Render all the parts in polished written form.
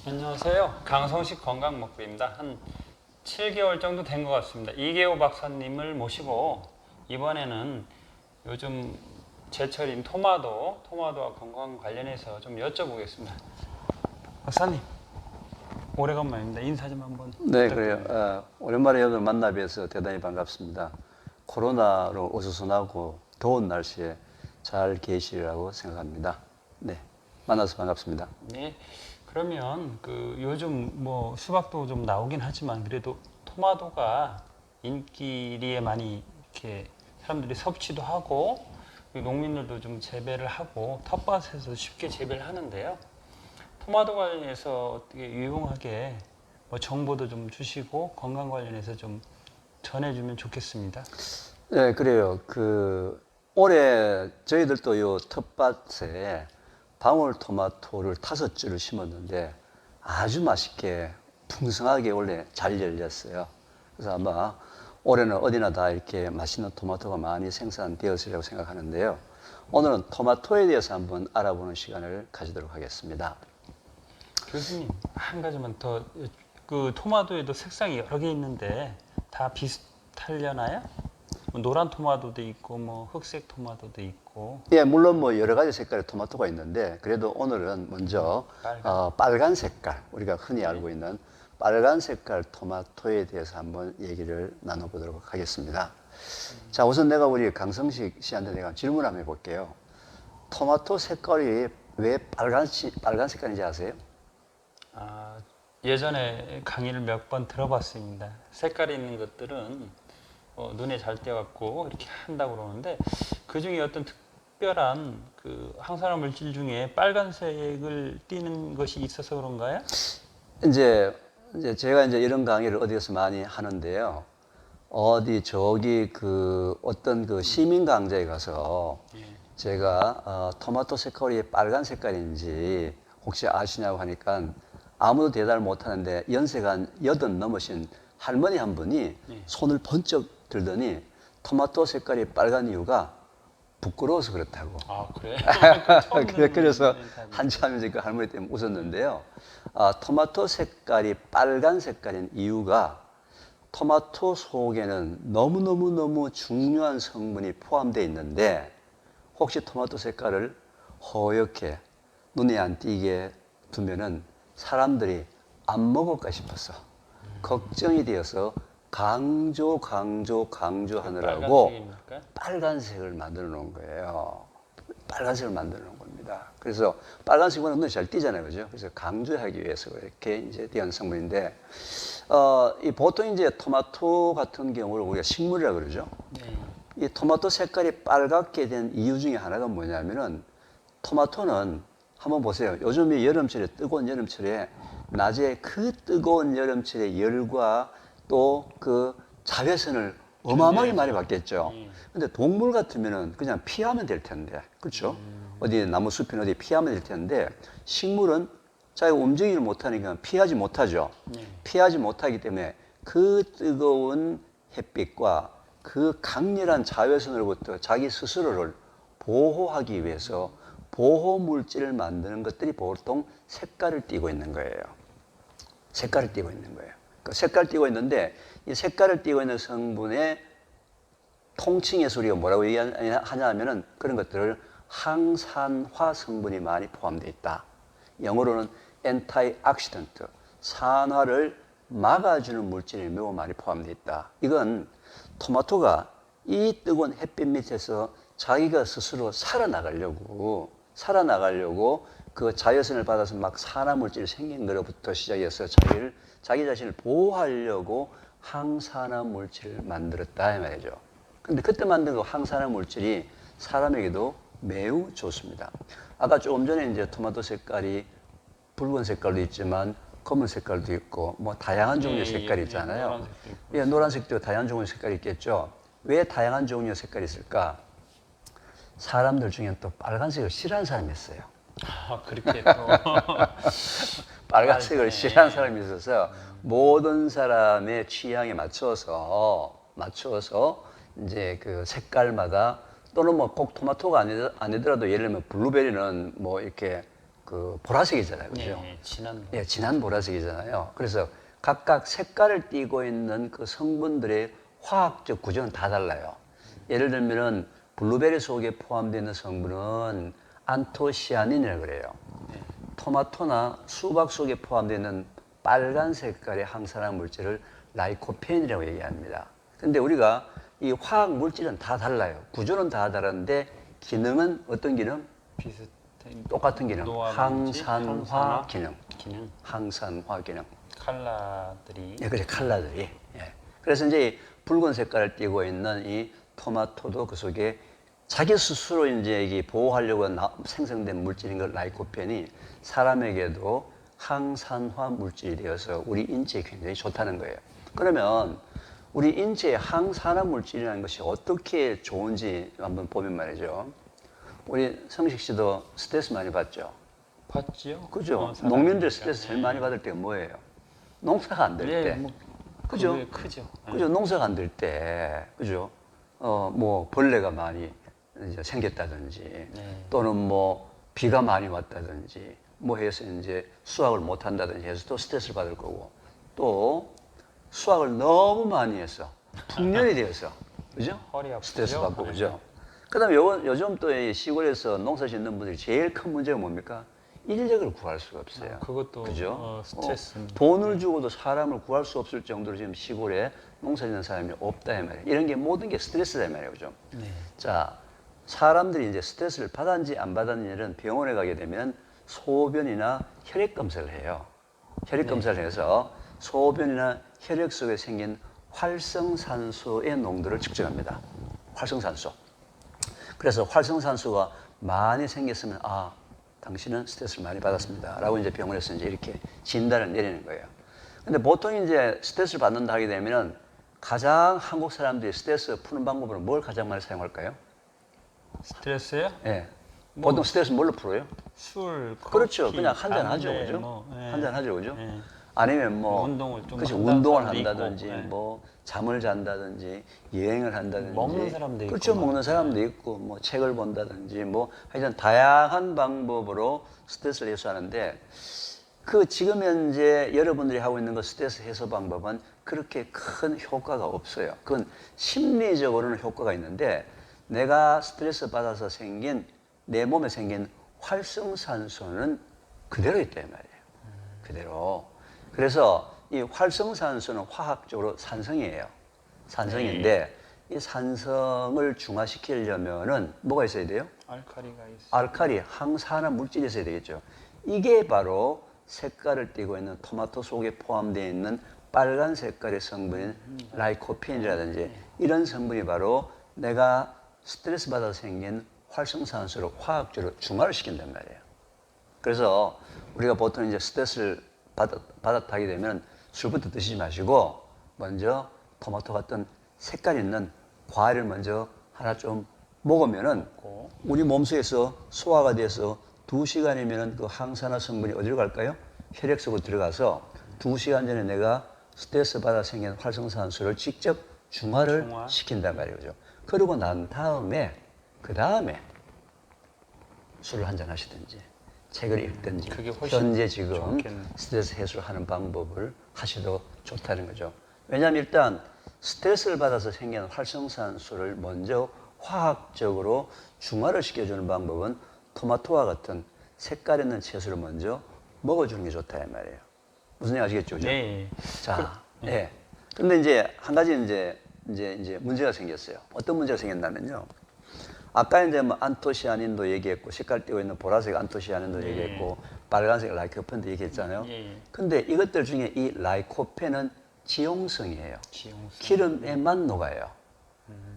안녕하세요. 강성식 건강먹부입니다. 한 7개월 정도 된 것 같습니다. 이계호 박사님을 모시고 이번에는 요즘 제철인 토마토와 건강 관련해서 좀 여쭤보겠습니다. 박사님, 오래간만입니다. 인사 좀 한번 네, 부탁드립니다. 그래요. 오랜만에 여러분 만나 뵈서 대단히 반갑습니다. 코로나로 어수선하고 더운 날씨에 잘 계시리라고 생각합니다. 네, 만나서 반갑습니다. 네, 그러면 요즘 뭐 수박도 좀 나오긴 하지만 그래도 토마토가 인기리에 많이 이렇게 사람들이 섭취도 하고 농민들도 좀 재배를 하고 텃밭에서 쉽게 재배를 하는데요. 토마토 관련해서 어떻게 유용하게 뭐 정보도 좀 주시고 건강 관련해서 좀 전해주면 좋겠습니다. 네, 그래요. 올해 저희들도 요 텃밭에 방울토마토를 5주를 심었는데 아주 맛있게 풍성하게 원래 잘 열렸어요. 그래서 아마 올해는 어디나 다 이렇게 맛있는 토마토가 많이 생산되었으리라고 생각하는데요. 오늘은 토마토에 대해서 한번 알아보는 시간을 가지도록 하겠습니다. 교수님, 한 가지만 더, 토마토에도 색상이 여러 개 있는데 다 비슷하려나요? 뭐 노란 토마토도 있고 뭐 흑색 토마토도 있고. 예, 물론 뭐 여러 가지 색깔의 토마토가 있는데 그래도 오늘은 먼저 빨간 색깔, 우리가 흔히 알고 있는 빨간 색깔 토마토에 대해서 한번 얘기를 나눠보도록 하겠습니다. 자, 우선 내가 우리 강성식 씨한테 내가 질문 한번 해볼게요. 토마토 색깔이 왜 빨간 색깔인지 아세요? 예전에 강의를 몇 번 들어봤습니다. 색깔이 있는 것들은 눈에 잘 띄어갖고 이렇게 한다고 그러는데 그 중에 어떤 특별한 항산화 물질 중에 빨간색을 띠는 것이 있어서 그런가요? 이제 제가 이런 강의를 어디에서 많이 하는데요. 어떤 시민 강좌에 가서 제가 토마토 색깔이 빨간 색깔인지 혹시 아시냐고 하니까 아무도 대답을 못 하는데 연세가 한 80 넘으신 할머니 한 분이 손을 번쩍 들더니 토마토 색깔이 빨간 이유가 부끄러워서 그렇다고. 아, 그래? 그래서 한참 이제 그 할머니 때문에 웃었는데요. 토마토 색깔이 빨간 색깔인 이유가 토마토 속에는 너무너무 중요한 성분이 포함되어 있는데 혹시 토마토 색깔을 허옇게 눈에 안 띄게 두면은 사람들이 안 먹을까 싶어서 걱정이 되어서 강조하느라고 빨간색입니까? 빨간색을 만들어 놓은 거예요. 빨간색을 만들어 놓은 겁니다. 그래서 빨간색은 눈에 잘 띄잖아요. 그죠? 그래서 강조하기 위해서 이렇게 이제 되어 성분인데, 보통 이제 토마토 같은 경우를 우리가 식물이라 그러죠. 이 토마토 색깔이 빨갛게 된 이유 중에 하나가 뭐냐면은 토마토는 한번 보세요. 요즘 이 여름철에 뜨거운 여름철에 낮에 그 뜨거운 여름철의 열과 또 그 자외선을 어마어마하게 많이 받겠죠. 근데 동물 같으면은 그냥 피하면 될 텐데, 그렇죠? 어디 나무 숲이나 어디 피하면 될 텐데 식물은 자기가 움직이를 못하니까 피하지 못하죠. 피하지 못하기 때문에 그 뜨거운 햇빛과 그 강렬한 자외선으로부터 자기 스스로를 보호하기 위해서 보호 물질을 만드는 것들이 보통 색깔을 띠고 있는 거예요. 색깔을 띠고 있는 거예요. 색깔을 띠고 있는데 이 색깔을 띠고 있는 성분의 통칭해서 우리가 뭐라고 얘기하냐면은 그런 것들을 항산화 성분이 많이 포함되어 있다. 영어로는 antioxidant, 산화를 막아주는 물질이 매우 많이 포함되어 있다. 이건 토마토가 이 뜨거운 햇빛 밑에서 자기가 스스로 살아나가려고 그 자외선을 받아서 막 산화물질이 생긴 것부터 시작해서 자기 자신을 보호하려고 항산화 물질을 만들었다 이 말이죠. 근데 그때 만든 그 항산화 물질이 사람에게도 매우 좋습니다. 아까 조금 전에 이제 토마토 색깔이 붉은 색깔도 있지만 검은 색깔도 있고 뭐 다양한 종류의 색깔이 있잖아요. 노란색도 다양한 종류의 색깔이 있겠죠. 왜 다양한 종류의 색깔이 있을까? 사람들 중에는 또 빨간색을 싫어하는 사람이 있어요. 그렇게 또. 빨간색을 싫어하는 사람이 있어서 모든 사람의 취향에 맞춰서 이제 그 색깔마다 또는 뭐 꼭 토마토가 아니더라도 예를 들면 블루베리는 뭐 이렇게 그 보라색이잖아요. 그죠? 예, 진한 예, 진한 보라색이잖아요. 그래서 각각 색깔을 띠고 있는 그 성분들의 화학적 구조는 다 달라요. 예를 들면은 블루베리 속에 포함되어 있는 성분은 안토시아닌이라고 그래요. 토마토나 수박 속에 포함되어 있는 빨간 색깔의 항산화 물질을 라이코펜이라고 얘기합니다. 근데 우리가 이 화학 물질은 다 달라요. 구조는 다 다른데 기능은 어떤 기능? 비슷한 똑같은 기능. 노화방지, 항산화 기능. 기능, 항산화 기능. 칼라들이 예, 그래, 칼라들이. 예. 그래서 이제 붉은 색깔을 띠고 있는 이 토마토도 그 속에 자기 스스로 이제 이게 보호하려고 생성된 물질인 걸 라이코펜이 사람에게도 항산화 물질이 되어서 우리 인체에 굉장히 좋다는 거예요. 그러면 우리 인체에 항산화 물질이라는 것이 어떻게 좋은지 한번 보면 말이죠. 우리 성식 씨도 스트레스 많이 받죠? 봤지요? 그죠? 사람이니까. 농민들 스트레스 제일 많이 받을 때가 뭐예요? 농사가 안 될 예, 때. 뭐 그죠? 그게 크죠. 예. 그죠? 농사가 안 될 때. 그죠? 뭐 벌레가 많이 이제 생겼다든지 네. 또는 뭐 비가 많이 왔다든지 뭐 해서 이제 수확을 못 한다든지 해서 또 스트레스를 받을 거고 또 수확을 너무 많이 해서 풍년이 되어서 그죠? 허리 아프죠? 스트레스 받고 네. 그죠? 그다음에 요즘 또 이 시골에서 농사 짓는 분들이 제일 큰 문제가 뭡니까? 인력을 구할 수가 없어요. 그것도 그죠? 스트레스입니다. 돈을 주고도 사람을 구할 수 없을 정도로 지금 시골에 농사 짓는 사람이 없다 이 말이에요. 이런 게 모든 게 스트레스다 이 말이에요. 그죠? 네. 자, 사람들이 이제 스트레스를 받았는지 안 받았는지는 병원에 가게 되면 소변이나 혈액 검사를 해요. 혈액 검사를 해서 소변이나 혈액 속에 생긴 활성산소의 농도를 측정합니다. 활성산소. 그래서 활성산소가 많이 생겼으면 당신은 스트레스를 많이 받았습니다. 라고 이제 병원에서 이제 이렇게 진단을 내리는 거예요. 근데 보통 이제 스트레스를 받는다 하게 되면은 가장 한국 사람들이 스트레스 푸는 방법으로 뭘 가장 많이 사용할까요? 스트레스요? 예. 보통 스트레스 뭘로 풀어요? 술, 그렇죠. 커피, 그냥 한잔 하죠. 담배, 그죠? 뭐, 예. 한잔 하죠. 그죠? 예. 아니면 뭐 운동을 좀 그렇죠. 한다는 운동을 사람도 한다든지 있고, 예. 뭐 잠을 잔다든지 여행을 한다든지 먹는 사람도 있고 그렇죠. 막. 먹는 사람도 있고 뭐 책을 본다든지 뭐 하여튼 다양한 방법으로 스트레스를 해소하는데 그 지금 현재 여러분들이 하고 있는 그 스트레스 해소 방법은 그렇게 큰 효과가 없어요. 그건 심리적으로는 효과가 있는데 내가 스트레스 받아서 생긴 내 몸에 생긴 활성산소는 그대로 있다 이 말이에요. 그대로. 그래서 이 활성산소는 화학적으로 산성이에요. 산성인데 이 산성을 중화시키려면은 뭐가 있어야 돼요? 알카리가 있어. 알칼리, 항산화 물질이 있어야 되겠죠. 이게 바로 색깔을 띠고 있는 토마토 속에 포함되어 있는 빨간 색깔의 성분인 라이코펜이라든지 이런 성분이 바로 내가 스트레스 받아서 생긴 활성산소를 화학적으로 중화를 시킨단 말이에요. 그래서 우리가 보통 이제 스트레스를 받았다 하게 되면 술부터 드시지 마시고 먼저 토마토 같은 색깔 있는 과일을 먼저 하나 좀 먹으면은 우리 몸속에서 소화가 돼서 2시간이면은 그 항산화 성분이 어디로 갈까요? 혈액 속으로 들어가서 2시간 전에 내가 스트레스 받아 생긴 활성산소를 직접 중화를 시킨단 말이죠. 그러고 난 다음에 그 다음에 술을 한잔 하시든지 책을 읽든지 그게 훨씬 현재 지금 좋겠네. 스트레스 해소를 하는 방법을 하셔도 좋다는 거죠. 왜냐하면 일단 스트레스를 받아서 생긴 활성산소를 먼저 화학적으로 중화를 시켜주는 방법은 토마토와 같은 색깔 있는 채소를 먼저 먹어주는 게 좋다 이 말이에요. 무슨 얘기 아시겠죠? 그죠? 네. 자, 예. 근데 이제 한 가지 이제 문제가 생겼어요. 어떤 문제가 생겼냐면요. 아까 이제 뭐 안토시아닌도 얘기했고 색깔 띄고 있는 보라색 안토시아닌도 얘기했고 빨간색 라이코펜도 얘기했잖아요. 예. 근데 이것들 중에 이 라이코펜은 지용성이에요. 지용성. 기름에만 녹아요.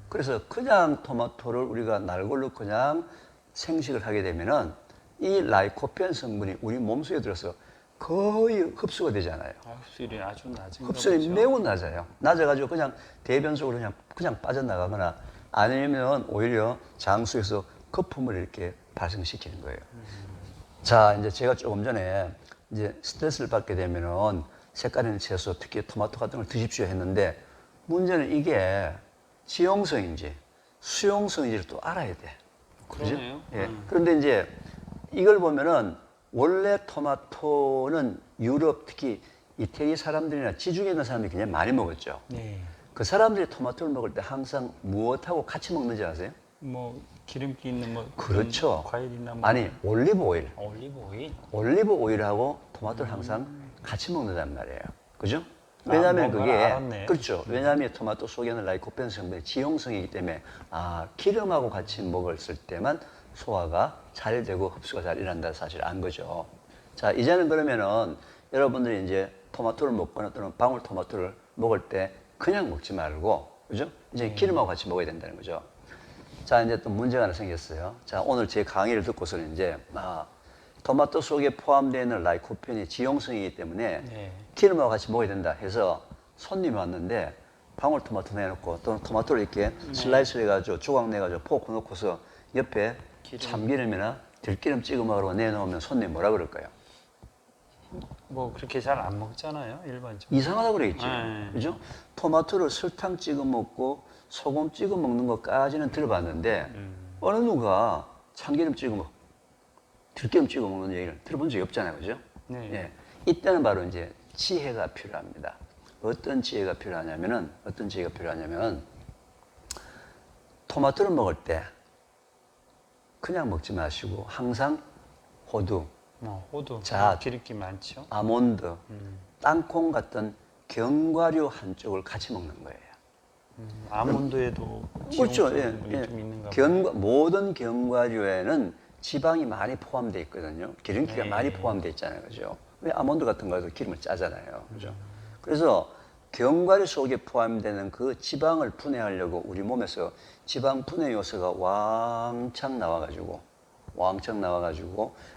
그래서 그냥 토마토를 우리가 날골로 그냥 생식을 하게 되면은 이 라이코펜 성분이 우리 몸속에 들어서 거의 흡수가 되잖아요. 흡수율이 아주 낮은 흡수율이 거죠. 매우 낮아요. 낮아가지고 그냥 대변 속으로 그냥 빠져나가거나 아니면 오히려 장수에서 거품을 이렇게 발생시키는 거예요. 자, 이제 제가 조금 전에 이제 스트레스를 받게 되면은 색깔 있는 채소, 특히 토마토 같은 걸 드십시오 했는데 문제는 이게 지용성인지 수용성인지를 또 알아야 돼. 그죠? 그러네요. 예. 그런데 이제 이걸 보면은 원래 토마토는 유럽 특히 이태리 사람들이나 지중해 있는 사람들이 굉장히 많이 먹었죠. 네. 그 사람들이 토마토를 먹을 때 항상 무엇하고 같이 먹는지 아세요? 뭐 기름기 있는 뭐 그렇죠. 과일이나 뭐 아니 올리브 오일. 올리브 오일. 올리브 오일하고 토마토를 항상 같이 먹는단 말이에요. 그죠? 왜냐하면 뭔가 그게 알았네. 그렇죠. 왜냐하면 토마토 속에는 라이코펜 성분이 지용성이기 때문에 기름하고 같이 먹었을 때만 소화가 잘 되고 흡수가 잘 일어난다는 사실을 안 거죠. 자, 이제는 그러면은 여러분들이 이제 토마토를 먹거나 또는 방울토마토를 먹을 때 그냥 먹지 말고, 그죠? 이제 기름하고 같이 먹어야 된다는 거죠. 자, 이제 또 문제가 하나 생겼어요. 자, 오늘 제 강의를 듣고서는 이제, 토마토 속에 포함되어 있는 라이코펜이 지용성이기 때문에 네. 기름하고 같이 먹어야 된다 해서 손님이 왔는데 방울토마토 내놓고 또는 토마토를 이렇게 슬라이스 해가지고 조각 내가지고 포크 넣고서 옆에 참기름이나 들기름 찍어 먹으라고 내놓으면 손님이 뭐라 그럴까요? 뭐 그렇게 잘 안 먹잖아요, 일반적으로. 이상하다고 그러겠지. 네. 그죠? 토마토를 설탕 찍어 먹고 소금 찍어 먹는 것까지는 들어봤는데 어느 누가 참기름 찍어 먹고 들기름 찍어 먹는 얘기를 들어본 적이 없잖아요. 그죠? 네. 예. 이때는 바로 이제 지혜가 필요합니다. 어떤 지혜가 필요하냐면 토마토를 먹을 때 그냥 먹지 마시고 항상 호두, 호두. 자, 기름기 많죠. 아몬드, 땅콩 같은 견과류 한쪽을 같이 먹는 거예요. 아몬드에도 그렇죠. 지용성이 예, 좀 있는가 예. 봐요. 모든 견과류에는 지방이 많이 포함되어 있거든요. 기름기가 네. 많이 포함되어 있잖아요. 그죠? 왜 아몬드 같은 거에도 기름을 짜잖아요. 그죠? 그래서 견과류 속에 포함되는 그 지방을 분해하려고 우리 몸에서 지방 분해 요소가 왕창 나와가지고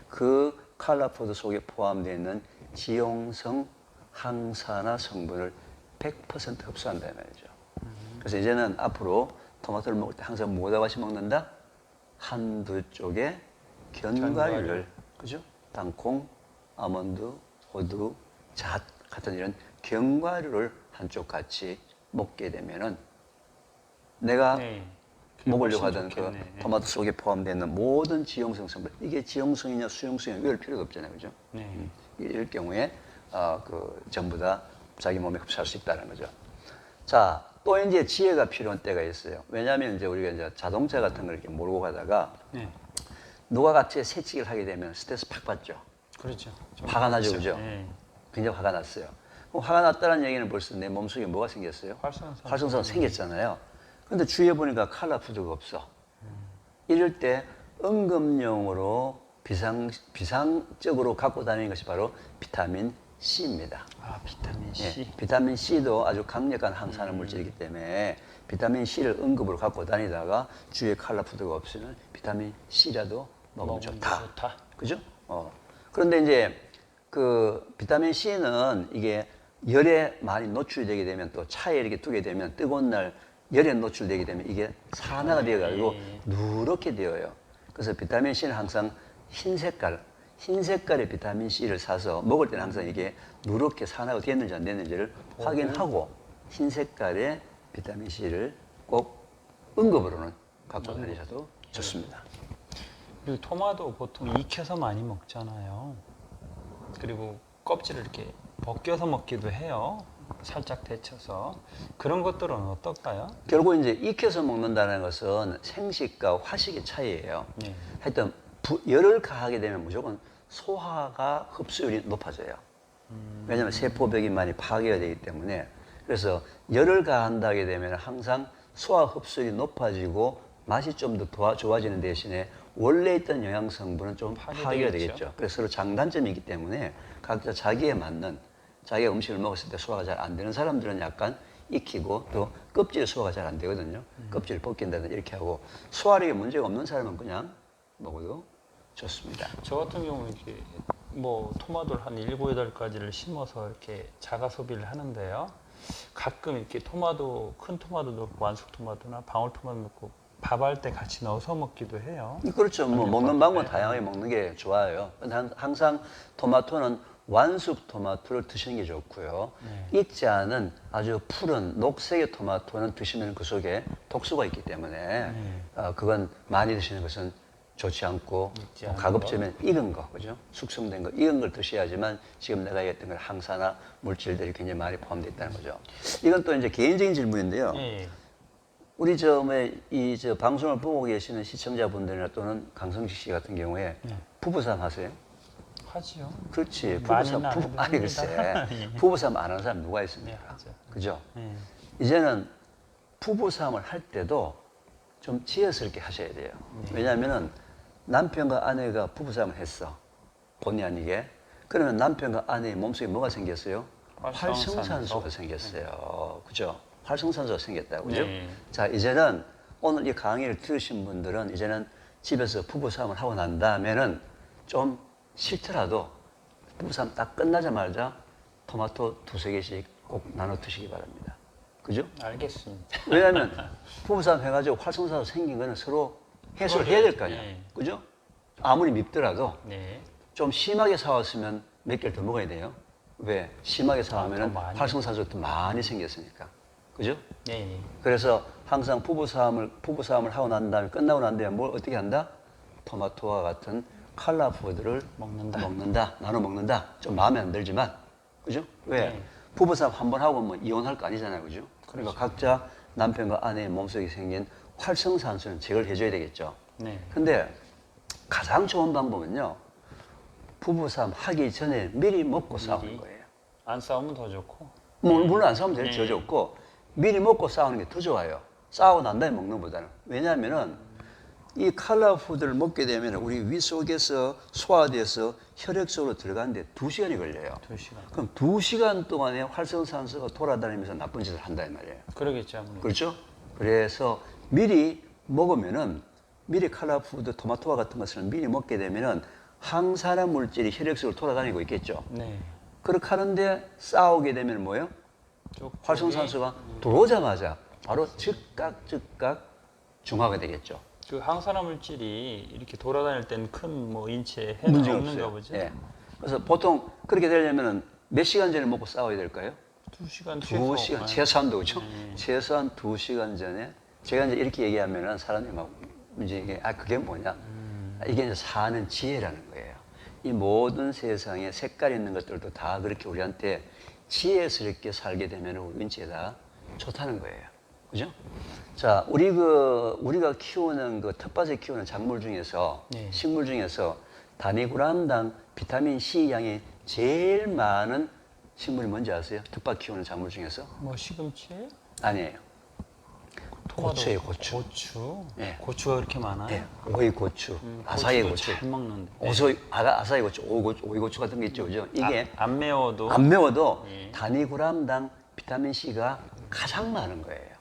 그 칼라푸드 속에 포함되어 있는 지용성 항산화 성분을 100% 흡수한다 이 말이죠. 그래서 이제는 앞으로 토마토를 먹을 때 항상 뭐하고 같이 먹는다? 한두 쪽에 견과류를, 그죠? 땅콩, 아몬드, 호두, 잣 같은 이런 견과류를 한쪽 같이 먹게 되면은 내가 네. 먹으려고 훨씬 하던 그 좋겠네. 토마토 속에 포함되는 모든 지용성 성분, 이게 지용성이냐 수용성이냐 이럴 필요가 없잖아요, 그죠? 네. 이럴 경우에 전부 다 자기 몸에 흡수할 수 있다는 거죠. 자, 또 이제 지혜가 필요한 때가 있어요. 왜냐하면 이제 우리가 이제 자동차 같은 걸 이렇게 몰고 가다가 네. 누가 같이 새치기를 하게 되면 스트레스 팍 받죠. 그렇죠. 좀 화가 나죠, 그렇죠. 그죠? 네. 굉장히 화가 났어요. 그럼 화가 났다는 얘기는 벌써 내 몸속에 뭐가 생겼어요? 활성산소가 생겼잖아요. 근데 주위에 보니까 칼라푸드가 없어. 이럴 때 응급용으로 비상적으로 갖고 다니는 것이 바로 비타민 C입니다. 비타민 C. 예, 비타민 C도 아주 강력한 항산화 물질이기 때문에 비타민 C를 응급으로 갖고 다니다가 주위에 칼라푸드가 없으면 비타민 C라도 먹으면 좋다. 그죠? 그런데 이제 그 비타민 C는 이게 열에 많이 노출되게 되면 또 차에 이렇게 두게 되면 뜨거운 날 열에 노출되게 되면 이게 산화가 되어가지고 누렇게 되어요. 그래서 비타민 C는 항상 흰 색깔의 비타민 C를 사서 먹을 때는 항상 이게 누렇게 산화가 됐는지 안 됐는지를 확인하고 흰 색깔의 비타민 C를 꼭 응급으로는 갖고 다니셔도 좋습니다. 그리고 토마토 보통 익혀서 많이 먹잖아요. 그리고 껍질을 이렇게 벗겨서 먹기도 해요. 살짝 데쳐서. 그런 것들은 어떨까요? 결국 이제 익혀서 먹는다는 것은 생식과 화식의 차이예요. 네. 하여튼 열을 가하게 되면 무조건 소화가 흡수율이 높아져요. 왜냐하면 세포벽이 많이 파괴가 되기 때문에. 그래서 열을 가한다게 되면 항상 소화 흡수율이 높아지고 맛이 좀 더 좋아지는 대신에 원래 있던 영양 성분은 좀 파괴가 되겠죠. 그래서 서로 장단점이 있기 때문에 각자 자기에 맞는 자기가 음식을 먹었을 때 소화가 잘 안 되는 사람들은 약간 익히고 또 껍질 소화가 잘 안 되거든요. 껍질을 벗긴다든지 이렇게 하고 소화력에 문제가 없는 사람은 그냥 먹어도 좋습니다. 저 같은 경우는 이렇게 뭐 토마토를 한 7, 8가지를 심어서 이렇게 자가 소비를 하는데요. 가끔 이렇게 큰 토마토 넣고 완숙 토마토나 방울 토마토 넣고 밥할 때 같이 넣어서 먹기도 해요. 그렇죠. 뭐 먹는 방법은 다양하게 먹는 게 좋아요. 항상 토마토는 완숙 토마토를 드시는 게 좋고요. 익지 않은 아주 푸른 녹색의 토마토는 드시면 그 속에 독소가 있기 때문에 그건 많이 드시는 것은 좋지 않고 익지 않은 가급적이면 익은 거, 그죠? 숙성된 거, 익은 걸 드셔야지만 지금 내가 얘기했던 걸 항산화 물질들이 굉장히 많이 포함되어 있다는 거죠. 이건 또 이제 개인적인 질문인데요. 예. 우리 이저 방송을 보고 계시는 시청자분들이나 또는 강성식 씨 같은 경우에 부부싸움 하세요? 하지요. 그렇지. 많이는 안 부부싸움, 아니 글쎄. 예. 부부싸움 안 하는 사람 누가 네, 있습니까? 하죠. 그죠? 예. 이제는 부부싸움을 할 때도 좀 지혜스럽게 하셔야 돼요. 왜냐하면은 남편과 아내가 부부싸움을 했어. 본의 아니게. 그러면 남편과 아내의 몸속에 뭐가 생겼어요? 활성산소가 생겼어요. 그죠? 활성산소가 생겼다고. 그죠? 네. 자, 이제는 오늘 이 강의를 들으신 분들은 이제는 집에서 부부싸움을 하고 난 다음에는 좀 싫더라도 부부싸움 딱 끝나자마자 토마토 2~3개씩 꼭 나눠 드시기 바랍니다. 그죠? 알겠습니다. 왜냐하면 부부싸움 해가지고 활성산소 생긴 거는 서로 해소를 해야 될 거 아니야. 네. 그죠? 아무리 밉더라도 네. 좀 심하게 싸웠으면 몇 개를 더 먹어야 돼요. 왜? 심하게 싸우면 더 많이. 활성산소가 더 많이 생겼으니까. 그죠? 네. 그래서 항상 부부싸움을 하고 난 다음에 끝나고 난 다음에 뭘 어떻게 한다? 토마토와 같은 칼라푸드를 먹는다. 나눠 먹는다. 좀 마음에 안 들지만. 그죠? 왜? 네. 부부싸움 한 번 하고 뭐 이혼할 거 아니잖아요. 그죠? 그러니까 각자 남편과 아내의 몸속에 생긴 활성산소는 제거를 해줘야 되겠죠. 네. 근데 가장 좋은 방법은요. 부부싸움 하기 전에 미리 먹고 싸우는 거예요. 안 싸우면 더 좋고. 물론 안 싸우면 더 네. 좋고 미리 먹고 싸우는 게 더 좋아요. 싸우고 난 다음에 먹는 것보다는. 왜냐하면은 이 칼라푸드를 먹게 되면 우리 위 속에서 소화돼서 혈액 속으로 들어가는데 2시간이 걸려요. 2시간. 그럼 2시간 동안에 활성산소가 돌아다니면서 나쁜 짓을 한다 이 말이에요. 그러겠죠, 아무래도. 그렇죠? 그래서 미리 먹으면은 미리 칼라푸드, 토마토와 같은 것을 미리 먹게 되면은 항산화 물질이 혈액 속으로 돌아다니고 있겠죠. 네. 그렇게 하는데 싸우게 되면 뭐예요? 활성산소가 들어오자마자 바로 즉각 중화가 되겠죠. 그 항산화 물질이 이렇게 돌아다닐 때는 큰 뭐 인체에 해는 문제가 없는가 없어요. 보죠. 예. 그래서 보통 그렇게 되려면 몇 시간 전에 먹고 싸워야 될까요? 2시간 2시간, 최소한도 그렇죠? 최소한 2시간 전에 제가 이제 이렇게 얘기하면은 사람들이 막 이제 이게 그게 뭐냐? 이게 이제 사는 지혜라는 거예요. 이 모든 세상에 색깔 있는 것들도 다 그렇게 우리한테 지혜스럽게 살게 되면 우리 인체에 다 좋다는 거예요. 그죠? 자, 우리가 키우는 그 텃밭에 키우는 작물 중에서 네. 식물 중에서 단위그램당 비타민 C 양이 제일 많은 식물이 뭔지 아세요? 텃밭 키우는 작물 중에서? 뭐 시금치? 아니에요. 토마토, 고추예요, 고추. 고추. 예. 고추가 그렇게 많아요? 네, 오이 고추, 아사히 고추도 고추, 잘 먹는데. 아사히 고추, 오이 고추 같은 게 있죠, 그죠? 이게 안 매워도. 안 매워도 예. 단위그램당 비타민 C가 가장 많은 거예요.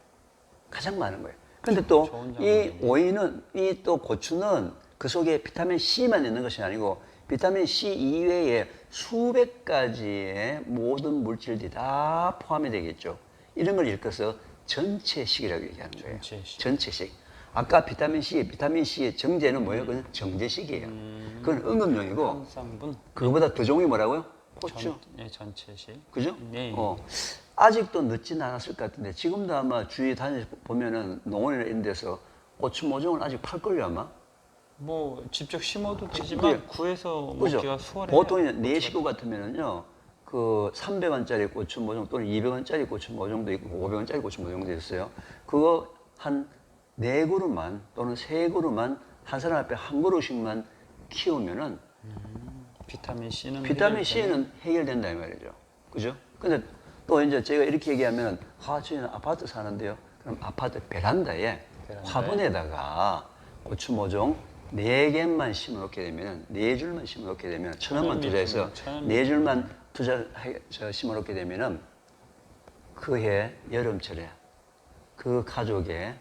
가장 많은 거예요. 근데 또 좋은 이 장면이네. 오이는, 이 또 고추는 그 속에 비타민 C만 있는 것이 아니고 비타민 C 이외에 수백 가지의 모든 물질들이 다 포함이 되겠죠. 이런 걸 일컬어서 전체식이라고 얘기하는 거예요. 전체식. 전체식. 아까 비타민 C의 정제는 뭐예요? 그건 정제식이에요. 그건 응급용이고 항상분. 그거보다 더 좋은 게 뭐라고요? 고추. 네, 전체식. 그죠? 네. 아직도 늦지는 않았을 것 같은데 지금도 아마 주위에 다니보면은 농원이나 이런 데서 고추 모종을 아직 팔걸요 아마? 뭐 직접 심어도 그게- 되지만 구해서 그죠? 먹기가 수월해요. 보통 내 식구 같으면은요 그 300원짜리 고추 모종 또는 200원짜리 고추 모종도 있고 500원짜리 고추 모종도 있어요. 그거 한 4그루만 또는 3그루만 한 사람 앞에 한 그루씩만 키우면은 비타민 C는 비타민 C는 해결된다 이 말이죠. 그죠? 근데 또 이제 제가 이렇게 얘기하면 저희는 아파트 사는데요. 그럼 아파트 베란다에 화분에다가 고추 모종 4개만 심어놓게 되면 4줄만 심어놓게 되면 1,000원만 투자해서 4줄만 심어놓게 되면은 그해 여름철에 그 가족의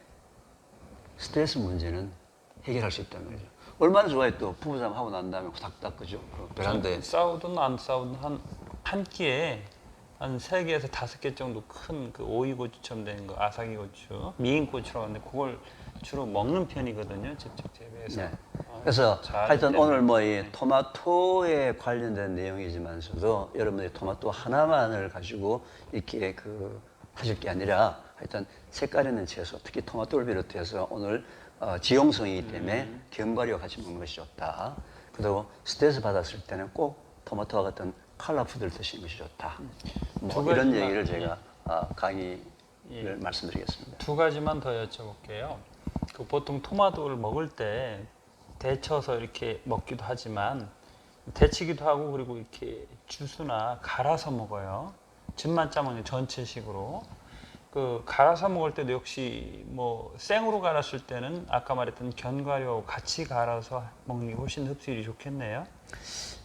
스트레스 문제는 해결할 수 있다는 거죠. 얼마나 좋아요 또 부부싸움 하고 난 다음에 후닥닥 그죠? 그 베란다에 싸우든 안 싸우든 한 끼에 한 3개에서 5개 정도 큰 그 오이고추처럼 되는 거 아사기 고추, 미인 고추라고 하는데 그걸 주로 먹는 편이거든요. 직접 재배해서. 네. 그래서 잘 하여튼 되는 오늘 뭐 이 토마토에 관련된 내용이지만서도 여러분들이 토마토 하나만을 가지고 이렇게 하실 게 아니라 하여튼 색깔 있는 채소, 특히 토마토를 비롯해서 오늘 지용성이기 때문에 견과류와 같이 먹는 것이 좋다. 그리고 스트레스 받았을 때는 꼭 토마토와 같은 컬러푸드를 드시는 것이 좋다. 뭐 이런 가지만, 얘기를 제가 강의를 말씀드리겠습니다. 두 가지만 더 여쭤볼게요. 그 보통 토마토를 먹을 때 데쳐서 이렇게 먹기도 하지만 데치기도 하고 그리고 이렇게 주스나 갈아서 먹어요. 즙만 짜면 전체식으로. 그 갈아서 먹을 때도 역시 뭐 생으로 갈았을 때는 아까 말했던 견과류하고 같이 갈아서 먹는 게 훨씬 흡수율이 좋겠네요.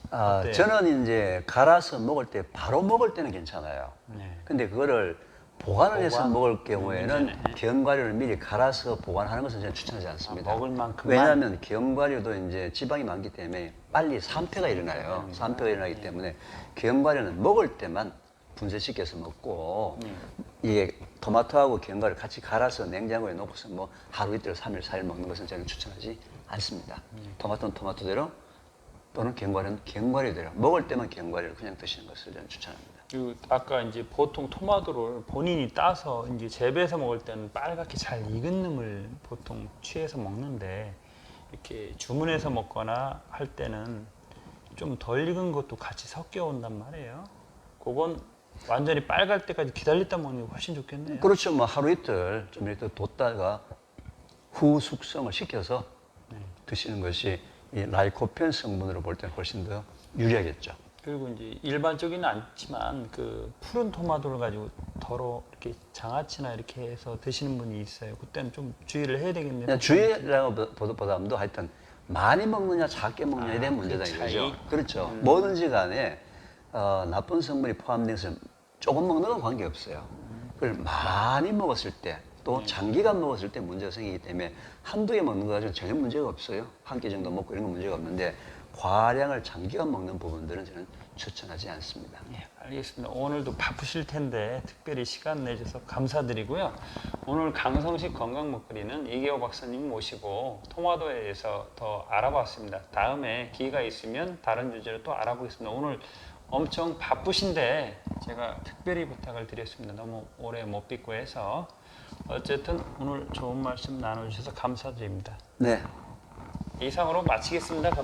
어때요? 저는 이제 갈아서 먹을 때 바로 먹을 때는 괜찮아요. 네. 근데 그거를 보관을 해서 보관? 먹을 경우에는 문제네. 견과류를 미리 갈아서 보관하는 것은 저는 추천하지 않습니다. 먹을 만큼만? 왜냐하면 견과류도 이제 지방이 많기 때문에 빨리 산패가 일어나요. 산패가 일어나기 때문에 견과류는 먹을 때만 분쇄시켜서 먹고 이게 토마토하고 견과류 같이 갈아서 냉장고에 넣고서 뭐 하루 이틀, 3일, 4일 먹는 것은 저는 추천하지 않습니다. 토마토는 토마토대로 또는 견과류는 견과류대로 먹을 때만 견과류를 그냥 드시는 것을 저는 추천합니다. 그 아까 이제 보통 토마토를 본인이 따서 이제 재배해서 먹을 때는 빨갛게 잘 익은 놈을 보통 취해서 먹는데 이렇게 주문해서 먹거나 할 때는 좀 덜 익은 것도 같이 섞여 온단 말이에요. 그건 완전히 빨갈 때까지 기다렸다 먹는 게 훨씬 좋겠네요. 그렇죠. 뭐 하루 이틀 좀 이렇게 뒀다가 후 숙성을 시켜서 드시는 것이 이 라이코펜 성분으로 볼 때는 훨씬 더 유리하겠죠. 그리고 이제 일반적이는 않지만 그 푸른 토마토를 가지고 덜어 이렇게 장아찌나 이렇게 해서 드시는 분이 있어요. 그때는 좀 주의를 해야 되겠네요. 그냥 주의라고 보다도 하여튼 많이 먹느냐 작게 먹느냐에 대한 문제다 그 이거죠. 차이? 그렇죠. 뭐든지 간에 나쁜 성분이 포함돼서 조금 먹는 건 관계없어요. 그걸 많이 먹었을 때 또 장기간 먹었을 때 문제가 생기기 때문에 한두 개 먹는 거 가지고 전혀 문제가 없어요. 한 끼 정도 먹고 이런 건 문제가 없는데 과량을 장기간 먹는 부분들은 저는 추천하지 않습니다. 예, 알겠습니다. 오늘도 바쁘실 텐데 특별히 시간 내주셔서 감사드리고요. 오늘 강성식 건강 먹거리는 이계호 박사님 모시고 토마토에 대해서 더 알아봤습니다. 다음에 기회가 있으면 다른 주제로 또 알아보겠습니다. 오늘 엄청 바쁘신데 제가 특별히 부탁을 드렸습니다. 너무 오래 못 뵙고 해서 어쨌든 오늘 좋은 말씀 나눠주셔서 감사드립니다. 네. 이상으로 마치겠습니다. 감사합니다.